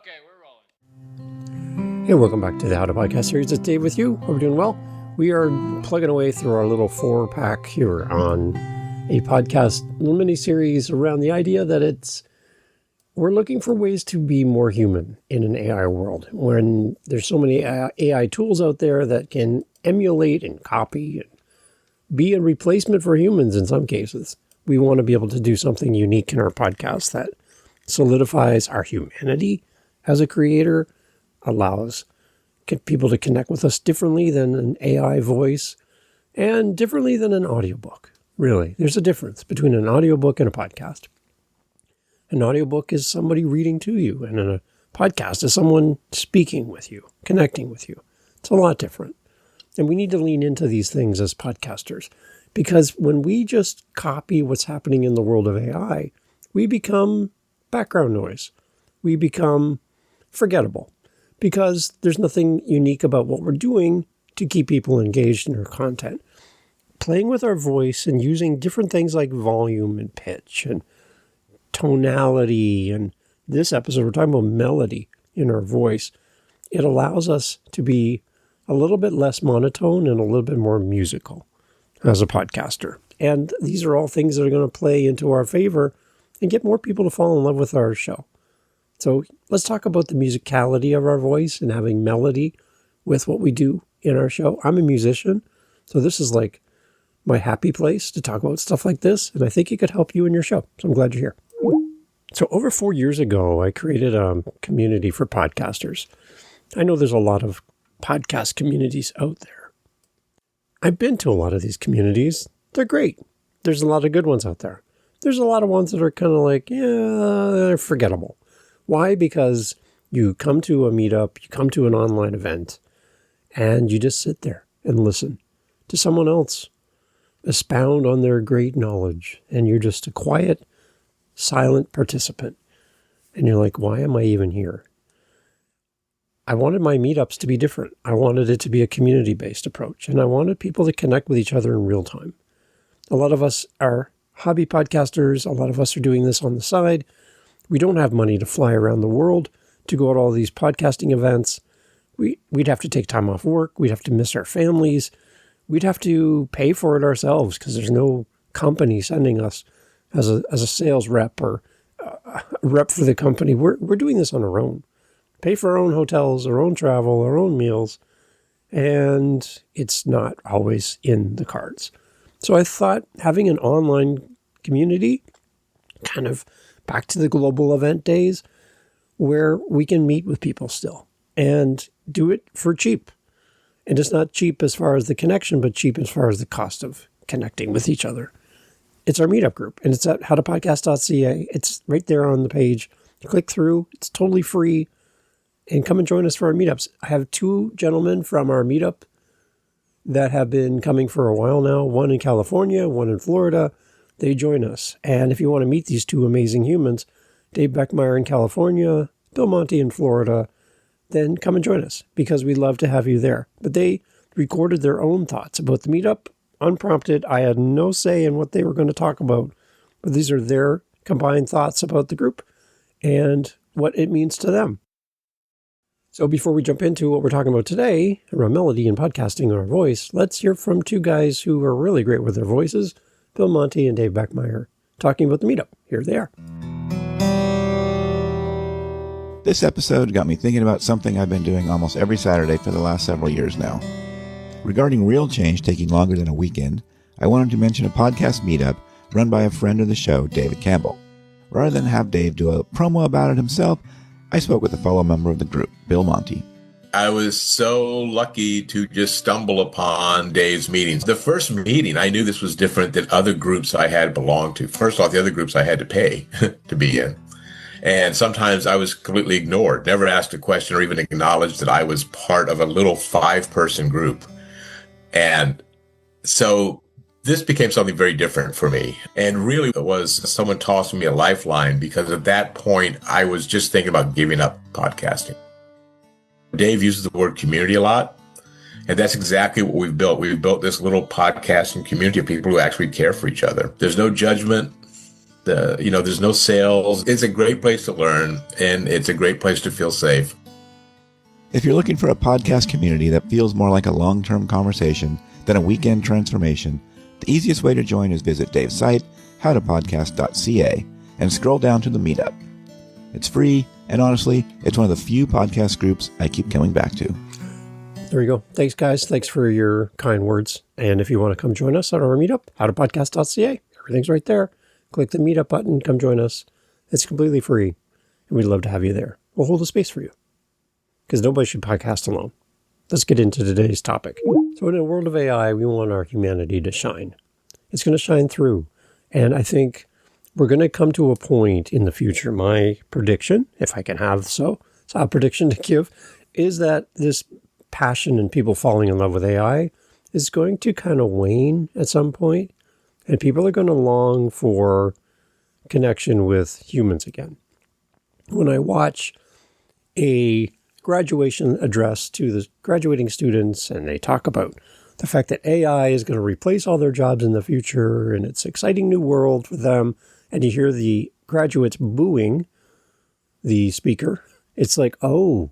Okay, we're rolling. Hey, welcome back to the How to Podcast series. It's Dave with you. Hope you're doing well. We are plugging away through our little 4-pack here on a podcast mini-series around the idea that we're looking for ways to be more human in an AI world. When there's so many AI tools out there that can emulate and copy and be a replacement for humans in some cases, we want to be able to do something unique in our podcast that solidifies our humanity as a creator, allows people to connect with us differently than an AI voice and differently than an audiobook. Really, there's a difference between an audiobook and a podcast. An audiobook is somebody reading to you, and a podcast is someone speaking with you, connecting with you. It's a lot different. And we need to lean into these things as podcasters, because when we just copy what's happening in the world of AI, we become background noise. We become forgettable because there's nothing unique about what we're doing to keep people engaged in our content. Playing with our voice and using different things like volume and pitch and tonality, and this episode we're talking about melody in our voice, it allows us to be a little bit less monotone and a little bit more musical as a podcaster. And these are all things that are going to play into our favor and get more people to fall in love with our show. So let's talk about the musicality of our voice and having melody with what we do in our show. I'm a musician, so this is like my happy place to talk about stuff like this, and I think it could help you in your show. So I'm glad you're here. So over 4 years ago, I created a community for podcasters. I know there's a lot of podcast communities out there. I've been to a lot of these communities. They're great. There's a lot of good ones out there. There's a lot of ones that are kind of like, yeah, they're forgettable. Why? Because you come to a meetup, you come to an online event, and you just sit there and listen to someone else expound on their great knowledge. And you're just a quiet, silent participant. And you're like, why am I even here? I wanted my meetups to be different. I wanted it to be a community-based approach. And I wanted people to connect with each other in real time. A lot of us are hobby podcasters. A lot of us are doing this on the side. We don't have money to fly around the world to go to all these podcasting events. We'd have to take time off work. We'd have to miss our families. We'd have to pay for it ourselves because there's no company sending us as a sales rep or a rep for the company. We're doing this on our own. Pay for our own hotels, our own travel, our own meals, and it's not always in the cards. So I thought having an online community, kind of back to the global event days, where we can meet with people still and do it for cheap. And it's not cheap as far as the connection, but cheap as far as the cost of connecting with each other. It's our meetup group, and it's at howtopodcast.ca. It's right there on the page. Click through. It's totally free. And come and join us for our meetups. I have 2 gentlemen from our meetup that have been coming for a while now. One in California, one in Florida. They join us. And if you want to meet these 2 amazing humans, Dave Beckmeyer in California, Bill Monty in Florida, then come and join us because we'd love to have you there. But they recorded their own thoughts about the meetup, unprompted. I had no say in what they were going to talk about, but these are their combined thoughts about the group and what it means to them. So before we jump into what we're talking about today, around melody and podcasting and our voice, let's hear from 2 guys who are really great with their voices, Bill Monty and Dave Beckmeyer, talking about the meetup. Here they are. This episode got me thinking about something I've been doing almost every Saturday for the last several years now. Regarding real change taking longer than a weekend, I wanted to mention a podcast meetup run by a friend of the show, David Campbell. Rather than have Dave do a promo about it himself, I spoke with a fellow member of the group, Bill Monty. I was so lucky to just stumble upon Dave's meetings. The first meeting, I knew this was different than other groups I had belonged to. First off, the other groups I had to pay to be in. And sometimes I was completely ignored, never asked a question or even acknowledged that I was part of a little 5-person group. And so this became something very different for me. And really it was someone tossing me a lifeline because at that point I was just thinking about giving up podcasting. Dave uses the word community a lot, and that's exactly what we've built. We've built this little podcasting community of people who actually care for each other. There's no judgment. There's no sales. It's a great place to learn, and it's a great place to feel safe. If you're looking for a podcast community that feels more like a long-term conversation than a weekend transformation, the easiest way to join is visit Dave's site, howtopodcast.ca, and scroll down to the meetup. It's free, and honestly, it's one of the few podcast groups I keep coming back to. There you go. Thanks, guys. Thanks for your kind words. And if you want to come join us on our meetup, howtopodcast.ca, everything's right there. Click the meetup button, come join us. It's completely free, and we'd love to have you there. We'll hold a space for you, because nobody should podcast alone. Let's get into today's topic. So in a world of AI, we want our humanity to shine. It's going to shine through. And I think we're going to come to a point in the future. My prediction, if I can have a prediction to give, is that this passion and people falling in love with AI is going to kind of wane at some point, and people are going to long for connection with humans again. When I watch a graduation address to the graduating students, and they talk about the fact that AI is going to replace all their jobs in the future, and it's an exciting new world for them, and you hear the graduates booing the speaker, it's like, oh,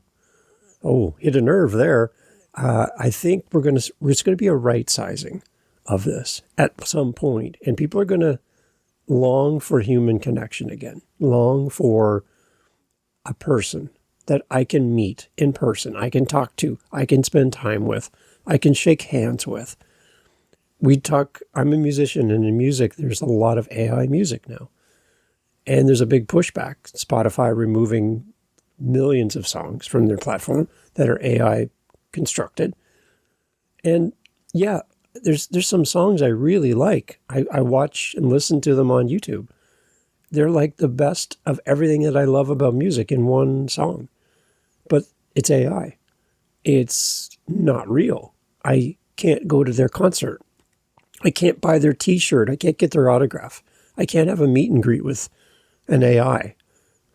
hit a nerve there. I think it's going to be a right sizing of this at some point, and people are going to long for human connection again, long for a person that I can meet in person, I can talk to, I can spend time with, I can shake hands with. I'm a musician, and in music, there's a lot of AI music now. And there's a big pushback. Spotify removing millions of songs from their platform that are AI constructed. And yeah, there's some songs I really like. I watch and listen to them on YouTube. They're like the best of everything that I love about music in one song. But it's AI. It's not real. I can't go to their concert. I can't buy their t-shirt. I can't get their autograph. I can't have a meet and greet with an AI.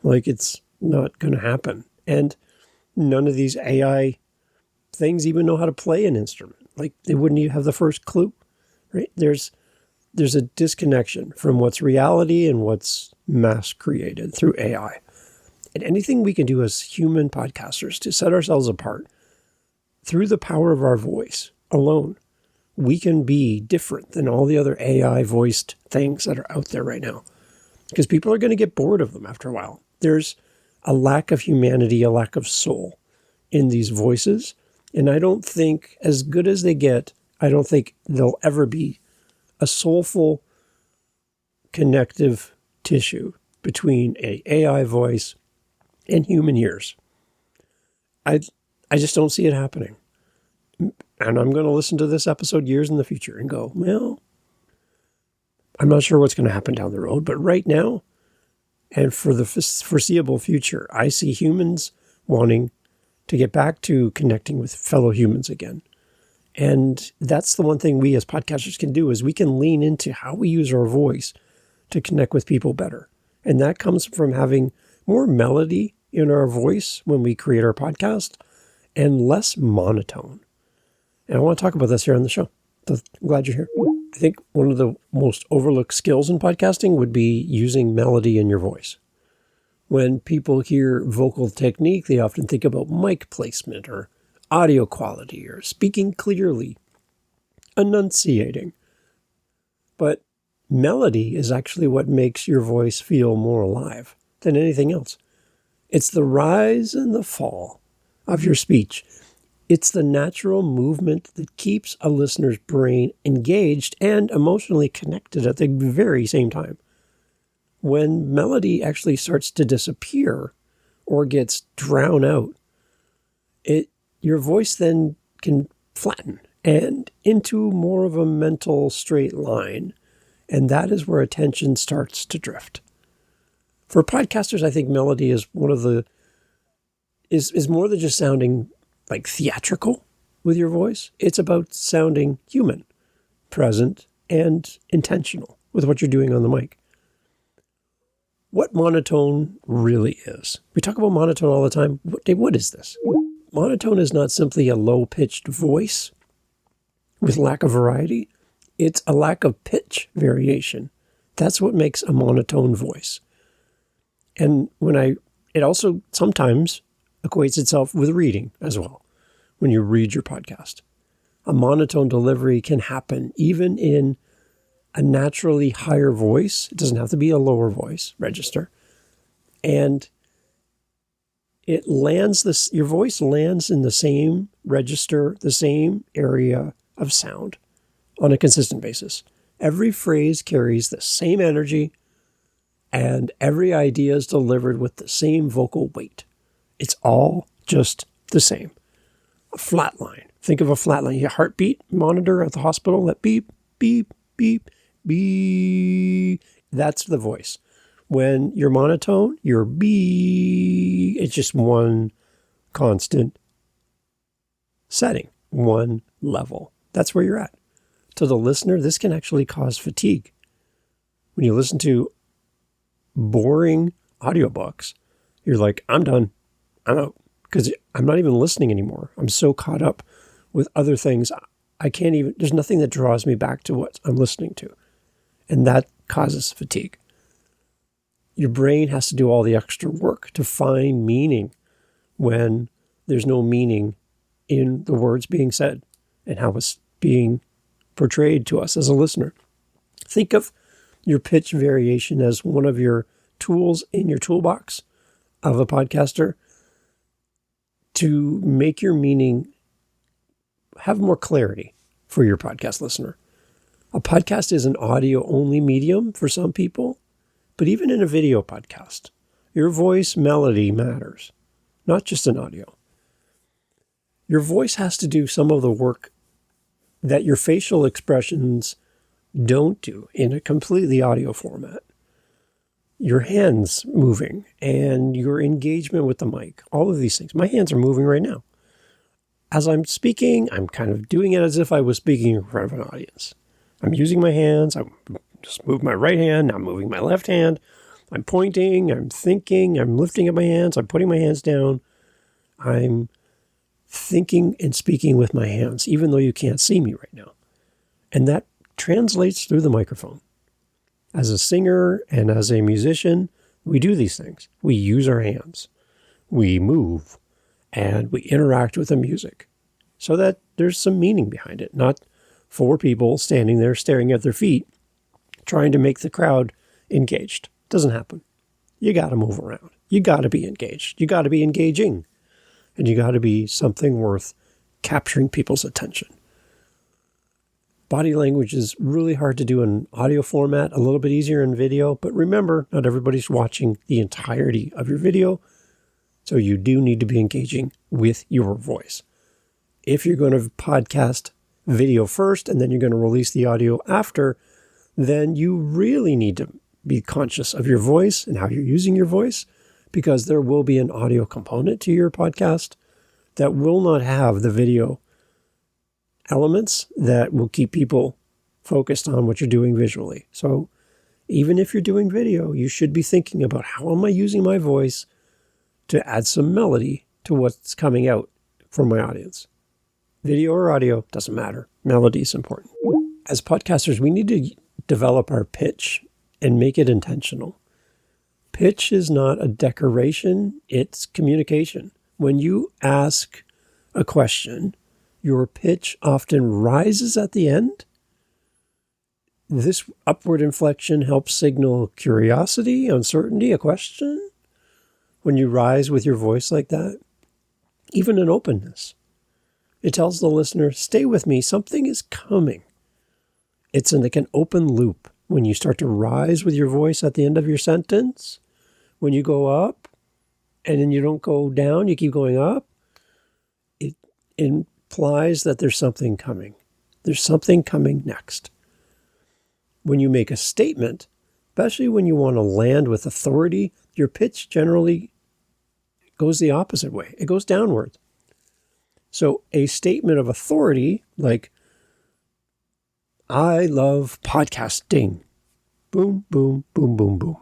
Like, it's not going to happen. And none of these AI things even know how to play an instrument. Like, they wouldn't even have the first clue, right? There's a disconnection from what's reality and what's mass created through AI. And anything we can do as human podcasters to set ourselves apart through the power of our voice alone, we can be different than all the other AI voiced things that are out there right now. Because people are going to get bored of them after a while. There's a lack of humanity, a lack of soul in these voices. And I don't think, as good as they get, I don't think there'll ever be a soulful connective tissue between an AI voice and human ears. I just don't see it happening. And I'm going to listen to this episode years in the future and go, well, I'm not sure what's going to happen down the road, but right now and for the foreseeable future, I see humans wanting to get back to connecting with fellow humans again. And that's the one thing we as podcasters can do, is we can lean into how we use our voice to connect with people better. And that comes from having more melody in our voice when we create our podcast and less monotone. And I want to talk about this here on the show. So I'm glad you're here. I think one of the most overlooked skills in podcasting would be using melody in your voice. When people hear vocal technique, they often think about mic placement or audio quality or speaking clearly, enunciating. But melody is actually what makes your voice feel more alive than anything else. It's the rise and the fall of your speech. It's the natural movement that keeps a listener's brain engaged and emotionally connected at the very same time. When melody actually starts to disappear or gets drowned out, your voice then can flatten and into more of a mental straight line. And that is where attention starts to drift. For podcasters, I think melody is is more than just sounding like theatrical with your voice. It's about sounding human, present, and intentional with what you're doing on the mic. What monotone really is. We talk about monotone all the time. What is this? Monotone is not simply a low-pitched voice with lack of variety. It's a lack of pitch variation That's what makes a monotone voice. And it also sometimes equates itself with reading as well. When you read your podcast, a monotone delivery can happen even in a naturally higher voice. It doesn't have to be a lower voice register. And your voice lands in the same register, the same area of sound on a consistent basis. Every phrase carries the same energy, and every idea is delivered with the same vocal weight. It's all just the same. A flat line. Think of a flat line. Your heartbeat monitor at the hospital, that beep, beep, beep, beep. That's the voice. When you're monotone, your beep, it's just one constant setting, one level. That's where you're at. To the listener, this can actually cause fatigue. When you listen to boring audiobooks, you're like, I'm done. I'm out. Because I'm not even listening anymore. I'm so caught up with other things. There's nothing that draws me back to what I'm listening to. And that causes fatigue. Your brain has to do all the extra work to find meaning when there's no meaning in the words being said and how it's being portrayed to us as a listener. Think of your pitch variation as one of your tools in your toolbox of a podcaster to make your meaning have more clarity for your podcast listener. A podcast is an audio-only medium for some people, but even in a video podcast, your voice melody matters, not just in audio. Your voice has to do some of the work that your facial expressions don't do in a completely audio format. Your hands moving and your engagement with the mic, all of these things. My hands are moving right now. As I'm speaking, I'm kind of doing it as if I was speaking in front of an audience. I'm using my hands. I just moved my right hand. Now I'm moving my left hand. I'm pointing. I'm thinking. I'm lifting up my hands. I'm putting my hands down. I'm thinking and speaking with my hands, even though you can't see me right now. And that translates through the microphone. As a singer and as a musician, we do these things. We use our hands. We move. And we interact with the music so that there's some meaning behind it. Not four people standing there staring at their feet trying to make the crowd engaged. Doesn't happen. You got to move around. You got to be engaged. You got to be engaging. And you got to be something worth capturing people's attention. Body language is really hard to do in audio format, a little bit easier in video, but remember, not everybody's watching the entirety of your video, so you do need to be engaging with your voice. If you're going to podcast video first and then you're going to release the audio after, then you really need to be conscious of your voice and how you're using your voice, because there will be an audio component to your podcast that will not have the video elements that will keep people focused on what you're doing visually. So even if you're doing video, you should be thinking about how am I using my voice to add some melody to what's coming out from my audience. Video or audio, doesn't matter. Melody is important. As podcasters, we need to develop our pitch and make it intentional. Pitch is not a decoration, it's communication. When you ask a question, your pitch often rises at the end. This upward inflection helps signal curiosity, uncertainty, a question. When you rise with your voice like that, even an openness. It tells the listener, stay with me, something is coming. It's like an open loop. When you start to rise with your voice at the end of your sentence, when you go up and then you don't go down, you keep going up, it implies that there's something coming. There's something coming next. When you make a statement, especially when you want to land with authority, your pitch generally goes the opposite way. It goes downward. So a statement of authority, like, I love podcasting. Boom, boom, boom, boom, boom.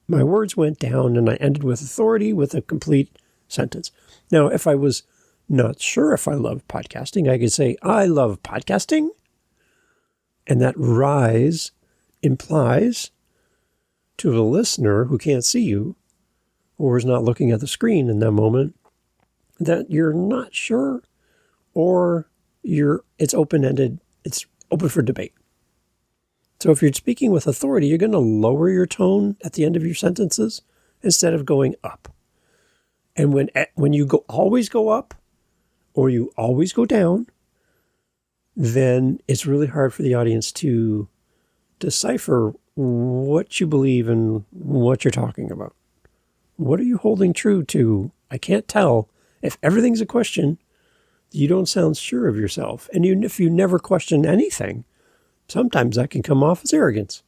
My words went down and I ended with authority with a complete sentence. Now, if I was not sure if I love podcasting, I could say, I love podcasting. And that rise implies to the listener who can't see you or is not looking at the screen in that moment that you're not sure, or it's open-ended, it's open for debate. So if you're speaking with authority, you're going to lower your tone at the end of your sentences instead of going up. And when you always go up or you always go down, then it's really hard for the audience to decipher what you believe and what you're talking about. What are you holding true to? I can't tell. If everything's a question, you don't sound sure of yourself. And even if you never question anything, sometimes that can come off as arrogance.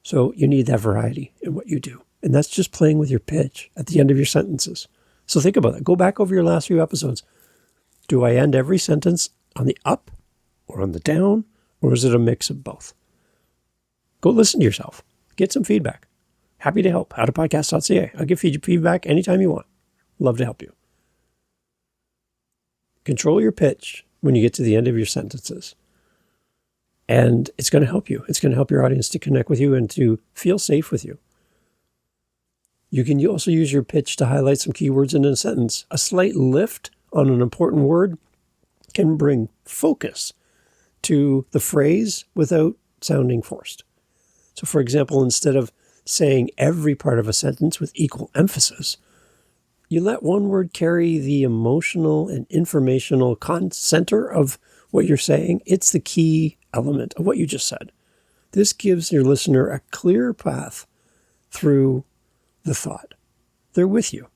So you need that variety in what you do. And that's just playing with your pitch at the end of your sentences. So think about that. Go back over your last few episodes. Do I end every sentence on the up or on the down, or is it a mix of both? Go listen to yourself. Get some feedback. Happy to help. howtopodcast.ca. I'll give you feedback anytime you want. Love to help you. Control your pitch when you get to the end of your sentences. And it's going to help you. It's going to help your audience to connect with you and to feel safe with you. You can also use your pitch to highlight some keywords in a sentence. A slight lift on an important word can bring focus to the phrase without sounding forced. So, for example, instead of saying every part of a sentence with equal emphasis, you let one word carry the emotional and informational center of what you're saying. It's the key element of what you just said. This gives your listener a clear path through the thought. They're with you.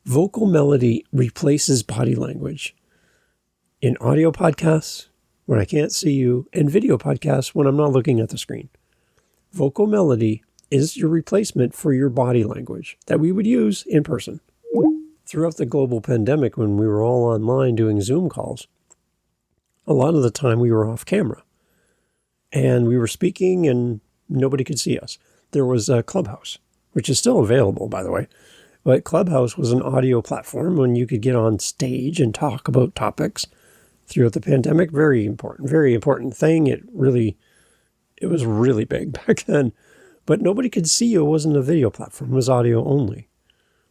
Vocal melody replaces body language in audio podcasts when I can't see you, and video podcasts when I'm not looking at the screen. Vocal melody is your replacement for your body language that we would use in person. Throughout the global pandemic, when we were all online doing Zoom calls, a lot of the time we were off camera and we were speaking and nobody could see us. There was a Clubhouse, which is still available, by the way, but Clubhouse was an audio platform when you could get on stage and talk about topics throughout the pandemic. Very important thing. It was really big back then. But nobody could see you. It wasn't a video platform. It was audio only.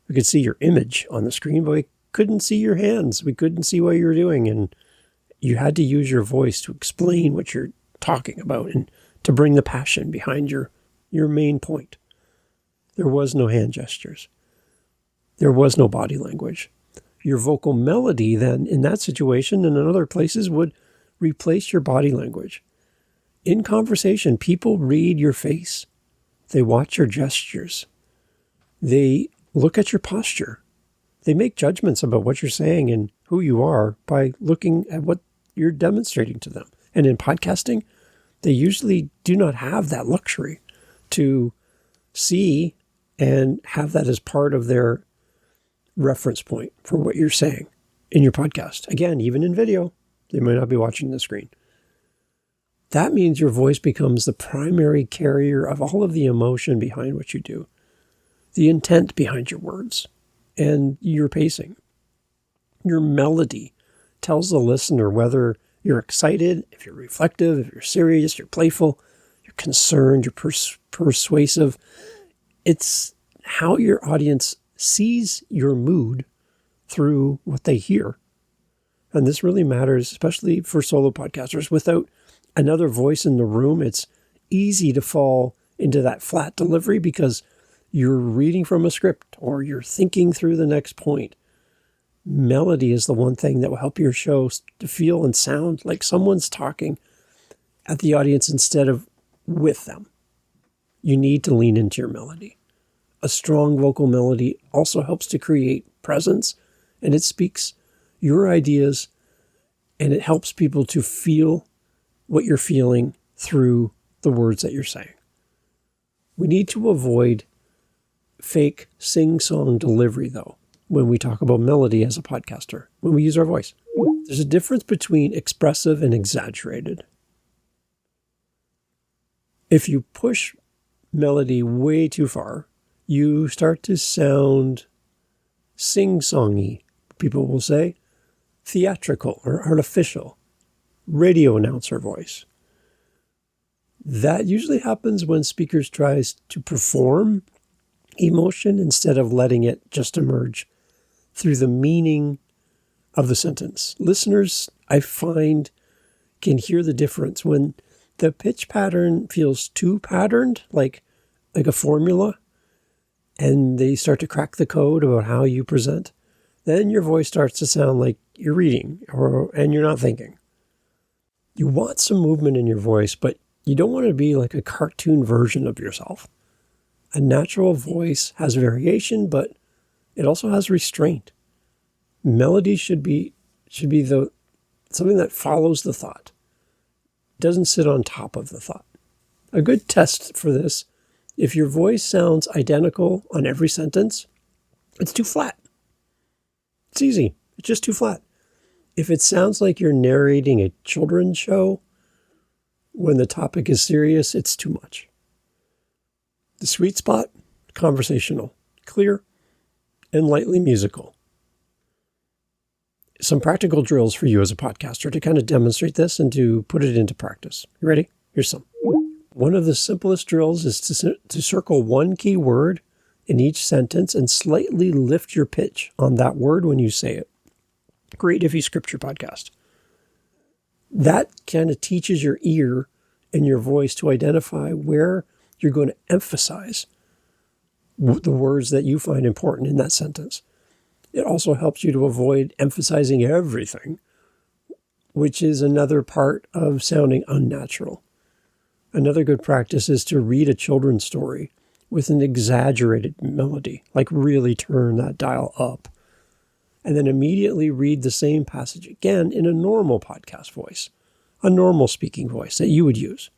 We could see your image on the screen, but we couldn't see your hands. We couldn't see what you were doing. And you had to use your voice to explain what you're talking about and to bring the passion behind your main point. There was no hand gestures. There was no body language. Your vocal melody then, in that situation and in other places, would replace your body language. In conversation, people read your face. They watch your gestures. They look at your posture. They make judgments about what you're saying and who you are by looking at what you're demonstrating to them. And in podcasting, they usually do not have that luxury to see and have that as part of their reference point for what you're saying in your podcast. Again, even in video, they might not be watching the screen. That means your voice becomes the primary carrier of all of the emotion behind what you do, the intent behind your words, and your pacing. Your melody tells the listener whether you're excited, if you're reflective, if you're serious, you're playful, you're concerned, you're persuasive. It's how your audience sees your mood through what they hear. And this really matters, especially for solo podcasters. Without another voice in the room, it's easy to fall into that flat delivery because you're reading from a script or you're thinking through the next point. Melody is the one thing that will help your show to feel and sound like someone's talking at the audience instead of with them. You need to lean into your melody. A strong vocal melody also helps to create presence, and it speaks your ideas, and it helps people to feel what you're feeling through the words that you're saying. We need to avoid fake sing-song delivery, though, when we talk about melody as a podcaster, when we use our voice. There's a difference between expressive and exaggerated. If you push melody way too far, you start to sound sing-songy. People will say theatrical or artificial, radio announcer voice. That usually happens when speakers tries to perform emotion instead of letting it just emerge through the meaning of the sentence. Listeners, I find, can hear the difference when the pitch pattern feels too patterned, like a formula, and they start to crack the code about how you present. Then your voice starts to sound like you're reading and you're not thinking. You want some movement in your voice, but you don't want to be like a cartoon version of yourself. A natural voice has variation, but it also has restraint. Melody should be something that follows the thought. It doesn't sit on top of the thought. A good test for this, if your voice sounds identical on every sentence, it's too flat. It's easy. It's just too flat. If it sounds like you're narrating a children's show when the topic is serious, it's too much. The sweet spot, conversational, clear, and lightly musical. Some practical drills for you as a podcaster to kind of demonstrate this and to put it into practice. You ready? Here's some. One of the simplest drills is to circle one key word in each sentence and slightly lift your pitch on that word when you say it. Great if you script your podcast. That kind of teaches your ear and your voice to identify where you're going to emphasize the words that you find important in that sentence. It also helps you to avoid emphasizing everything, which is another part of sounding unnatural. Another good practice is to read a children's story with an exaggerated melody, like really turn that dial up, and then immediately read the same passage again in a normal podcast voice, a normal speaking voice that you would use.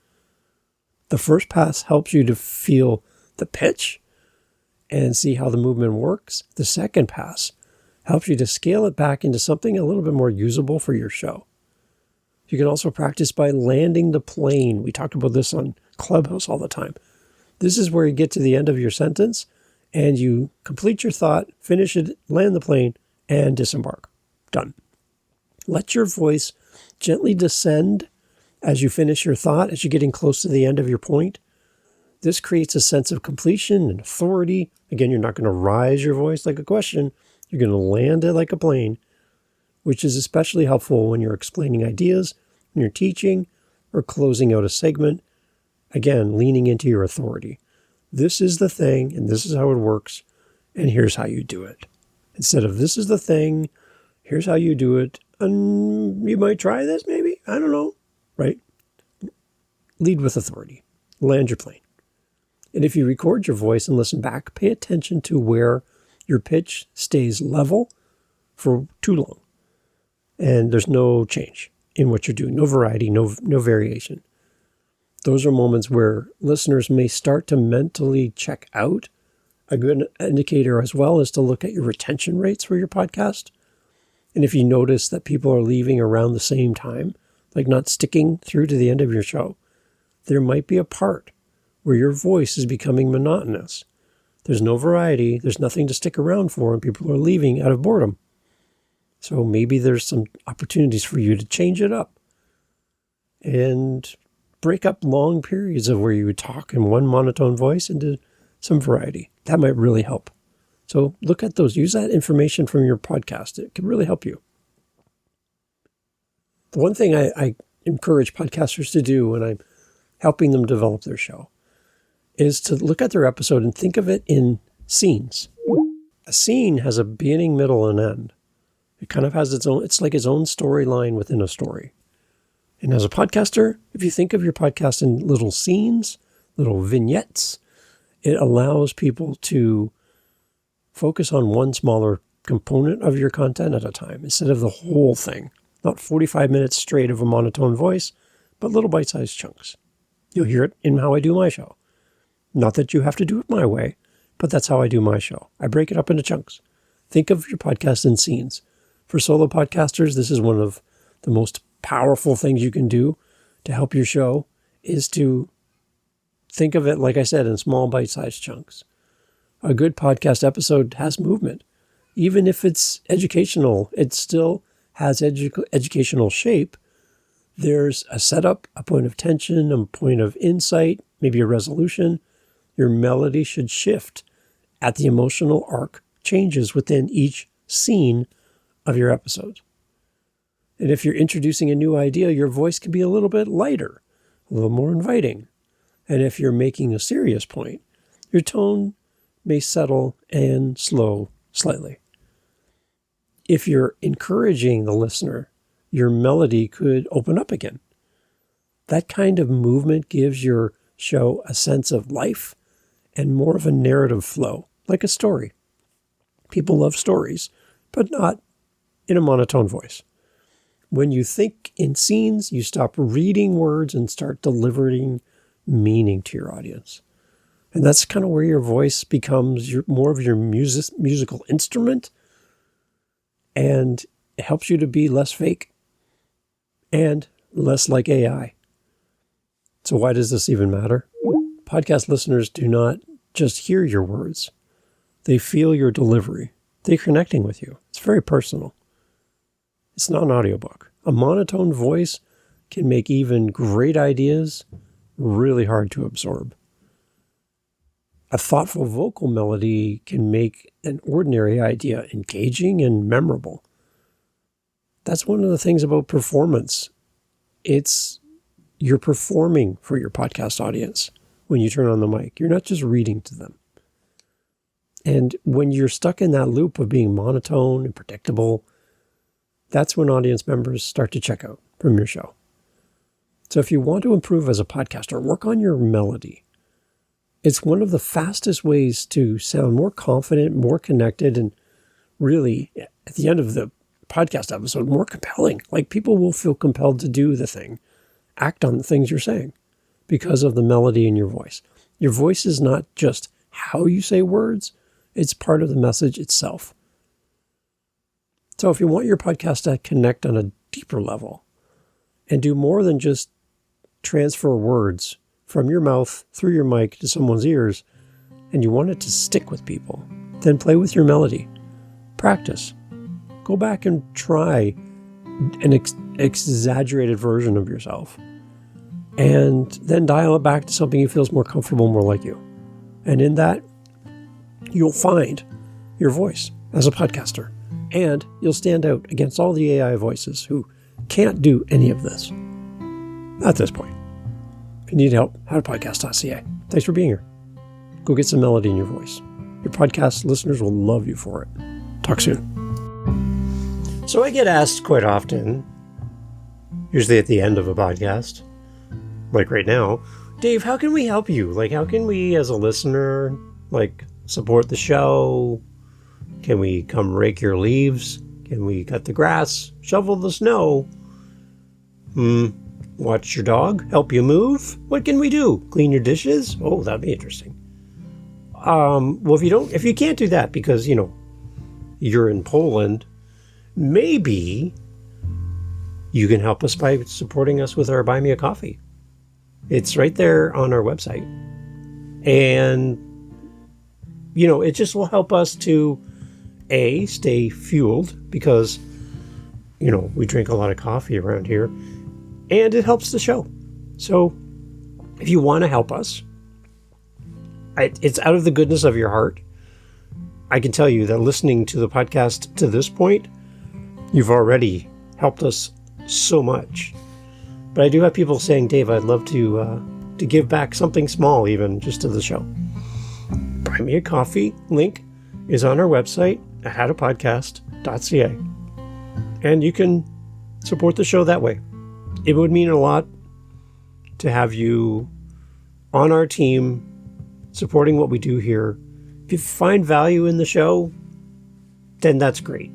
The first pass helps you to feel the pitch and see how the movement works. The second pass helps you to scale it back into something a little bit more usable for your show. You can also practice by landing the plane. We talked about this on Clubhouse all the time. This is where you get to the end of your sentence and you complete your thought, finish it, land the plane, and disembark. Done. Let your voice gently descend as you finish your thought, as you're getting close to the end of your point. This creates a sense of completion and authority. Again, you're not going to rise your voice like a question. You're going to land it like a plane, which is especially helpful when you're explaining ideas, when you're teaching, or closing out a segment. Again, leaning into your authority. This is the thing, and this is how it works, and here's how you do it. Instead of this is the thing, here's how you do it, and you might try this maybe, I don't know, right? Lead with authority. Land your plane. And if you record your voice and listen back, pay attention to where your pitch stays level for too long. And there's no change in what you're doing, no variety, no variation. Those are moments where listeners may start to mentally check out. A good indicator as well is to look at your retention rates for your podcast. And if you notice that people are leaving around the same time, like not sticking through to the end of your show, there might be a part where your voice is becoming monotonous. There's no variety, there's nothing to stick around for, and people are leaving out of boredom. So maybe there's some opportunities for you to change it up and break up long periods of where you would talk in one monotone voice into some variety. That might really help. So look at those. Use that information from your podcast. It can really help you. The one thing I encourage podcasters to do when I'm helping them develop their show is to look at their episode and think of it in scenes. A scene has a beginning, middle, and end. It kind of has its own, it's like its own storyline within a story. And as a podcaster, if you think of your podcast in little scenes, little vignettes, it allows people to focus on one smaller component of your content at a time instead of the whole thing. Not 45 minutes straight of a monotone voice, but little bite-sized chunks. You'll hear it in how I do my show. Not that you have to do it my way, but that's how I do my show. I break it up into chunks. Think of your podcast in scenes. For solo podcasters, this is one of the most powerful things you can do to help your show is to think of it, like I said, in small bite-sized chunks. A good podcast episode has movement. Even if it's educational, it still has educational shape, there's a setup, a point of tension, a point of insight, maybe a resolution, your melody should shift at the emotional arc changes within each scene of your episode. And if you're introducing a new idea, your voice can be a little bit lighter, a little more inviting. And if you're making a serious point, your tone may settle and slow slightly. If you're encouraging the listener, your melody could open up again. That kind of movement gives your show a sense of life and more of a narrative flow, like a story. People love stories, but not in a monotone voice. When you think in scenes, you stop reading words and start delivering meaning to your audience. And that's kind of where your voice becomes more of your musical instrument, and it helps you to be less fake and less like AI. So why does this even matter? Podcast listeners do not just hear your words. They feel your delivery. They're connecting with you. It's very personal. It's not an audiobook. A monotone voice can make even great ideas really hard to absorb. A thoughtful vocal melody can make an ordinary idea engaging and memorable. That's one of the things about performance. You're performing for your podcast audience when you turn on the mic. You're not just reading to them. And when you're stuck in that loop of being monotone and predictable, that's when audience members start to check out from your show. So if you want to improve as a podcaster, work on your melody. It's one of the fastest ways to sound more confident, more connected, and really, at the end of the podcast episode, more compelling. Like, people will feel compelled to do the thing, act on the things you're saying because of the melody in your voice. Your voice is not just how you say words, it's part of the message itself. So if you want your podcast to connect on a deeper level and do more than just transfer words from your mouth through your mic to someone's ears, and you want it to stick with people, then play with your melody. Practice. Go back and try an exaggerated version of yourself, and then dial it back to something you feel is more comfortable, more like you. And in that, you'll find your voice as a podcaster, and you'll stand out against all the AI voices who can't do any of this at this point. If you need help, howtopodcast.ca. Thanks for being here. Go get some melody in your voice. Your podcast listeners will love you for it. Talk soon. So I get asked quite often, usually at the end of a podcast, like right now, Dave, how can we help you? Like, how can we, as a listener, support the show? Can we come rake your leaves? Can we cut the grass? Shovel the snow? Watch your dog? Help you move? What can we do? Clean your dishes? Oh, that'd be interesting. Well, if you can't do that because, you're in Poland, maybe you can help us by supporting us with our Buy Me a Coffee. It's right there on our website. And, it just will help us to, A, stay fueled because, we drink a lot of coffee around here, and it helps the show. So if you want to help us, it's out of the goodness of your heart. I can tell you that listening to the podcast to this point, you've already helped us so much. But I do have people saying, Dave, I'd love to give back something small, even just to the show. Buy Me a Coffee link is on our website at howtopodcast.ca. And you can support the show that way. It would mean a lot to have you on our team supporting what we do here. If you find value in the show, then that's great.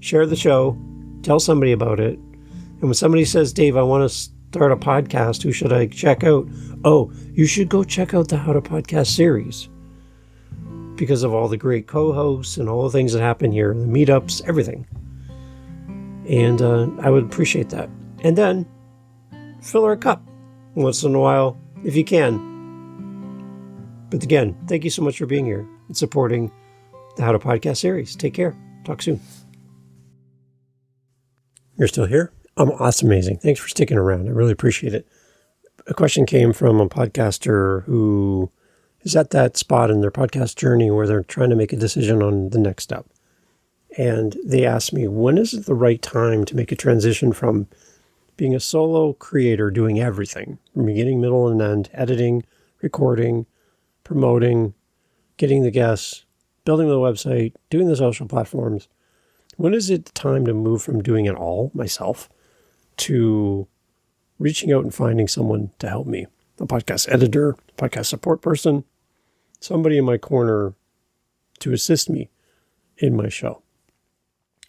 Share the show, tell somebody about it. And when somebody says, Dave, I want to start a podcast, who should I check out? Oh, you should go check out the How to Podcast series because of all the great co-hosts and all the things that happen here, the meetups, everything. And I would appreciate that. And then fill our cup once in a while if you can. But again, thank you so much for being here and supporting the How to Podcast series. Take care. Talk soon. You're still here? That's amazing. Thanks for sticking around. I really appreciate it. A question came from a podcaster who is at that spot in their podcast journey where they're trying to make a decision on the next step. And they asked me, when is it the right time to make a transition from being a solo creator doing everything, from beginning, middle, and end, editing, recording, promoting, getting the guests, building the website, doing the social platforms. When is it time to move from doing it all myself to reaching out and finding someone to help me? A podcast editor, podcast support person, somebody in my corner to assist me in my show.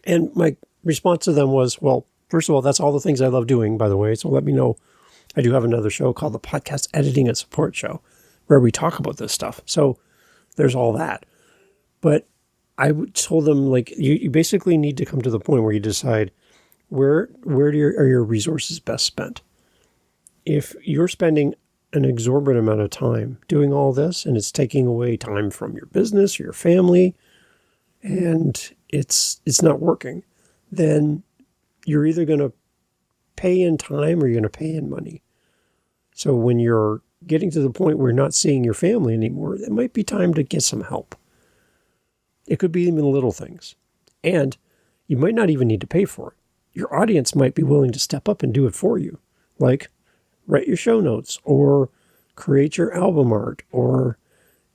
And my response to them was, well, first of all, that's all the things I love doing, by the way. So let me know. I do have another show called the Podcast Editing and Support Show where we talk about this stuff. So there's all that. But I told them, like, you basically need to come to the point where you decide where are your resources best spent. If you're spending an exorbitant amount of time doing all this and it's taking away time from your business or your family and it's not working, then you're either going to pay in time or you're going to pay in money. So when you're getting to the point where you're not seeing your family anymore, it might be time to get some help. It could be even little things. And you might not even need to pay for it. Your audience might be willing to step up and do it for you. Like write your show notes or create your album art or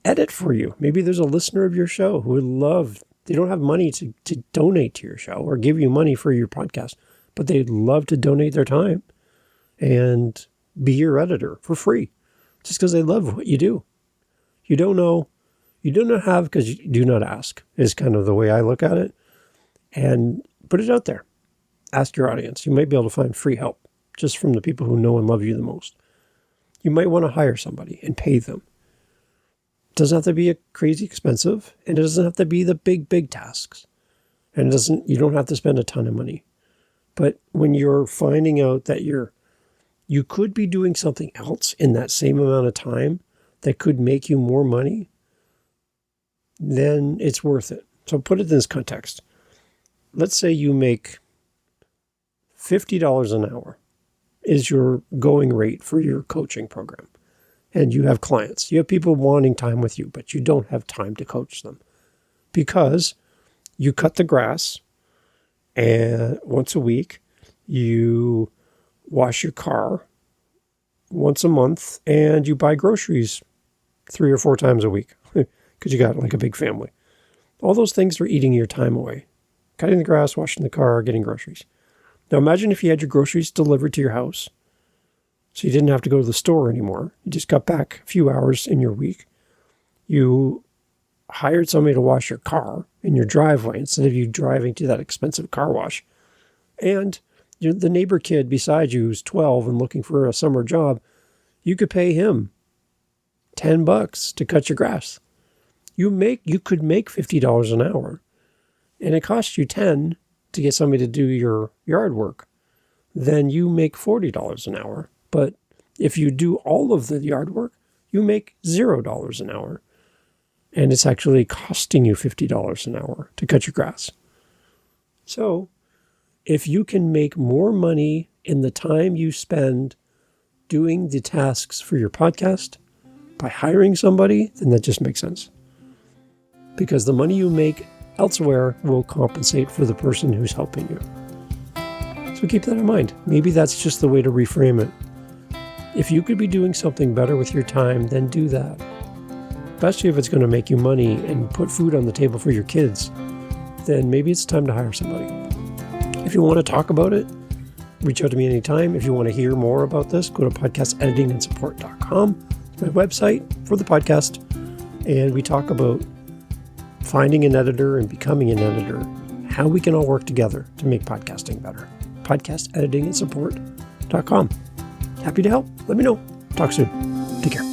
edit for you. Maybe there's a listener of your show who would love, they don't have money to donate to your show or give you money for your podcast, but they'd love to donate their time and be your editor for free just because they love what you do. You don't know how because you do not ask is kind of the way I look at it. And put it out there. Ask your audience. You might be able to find free help just from the people who know and love you the most. You might want to hire somebody and pay them. It doesn't have to be crazy expensive, and it doesn't have to be the big tasks. And you don't have to spend a ton of money. But when you're finding out that you could be doing something else in that same amount of time that could make you more money, then it's worth it. So put it in this context. Let's say you make $50 an hour is your going rate for your coaching program. And you have clients. You have people wanting time with you, but you don't have time to coach them because you cut the grass and once a week, you wash your car once a month, and you buy groceries 3 or 4 times a week because you got like a big family. All those things are eating your time away. Cutting the grass, washing the car, getting groceries. Now imagine if you had your groceries delivered to your house. So you didn't have to go to the store anymore. You just got back a few hours in your week. You hired somebody to wash your car in your driveway instead of you driving to that expensive car wash. And the neighbor kid beside you who's 12 and looking for a summer job, you could pay him $10 to cut your grass. You could make $50 an hour. And it costs you $10 to get somebody to do your yard work. Then you make $40 an hour. But if you do all of the yard work, you make $0 an hour. And it's actually costing you $50 an hour to cut your grass. So if you can make more money in the time you spend doing the tasks for your podcast by hiring somebody, then that just makes sense. Because the money you make elsewhere will compensate for the person who's helping you. So keep that in mind. Maybe that's just the way to reframe it. If you could be doing something better with your time, then do that. Especially if it's going to make you money and put food on the table for your kids, then maybe it's time to hire somebody. If you want to talk about it, reach out to me anytime. If you want to hear more about this, go to podcasteditingandsupport.com. It's my website for the podcast. And we talk about finding an editor and becoming an editor, how we can all work together to make podcasting better. Podcasteditingandsupport.com. Happy to help. Let me know. Talk soon. Take care.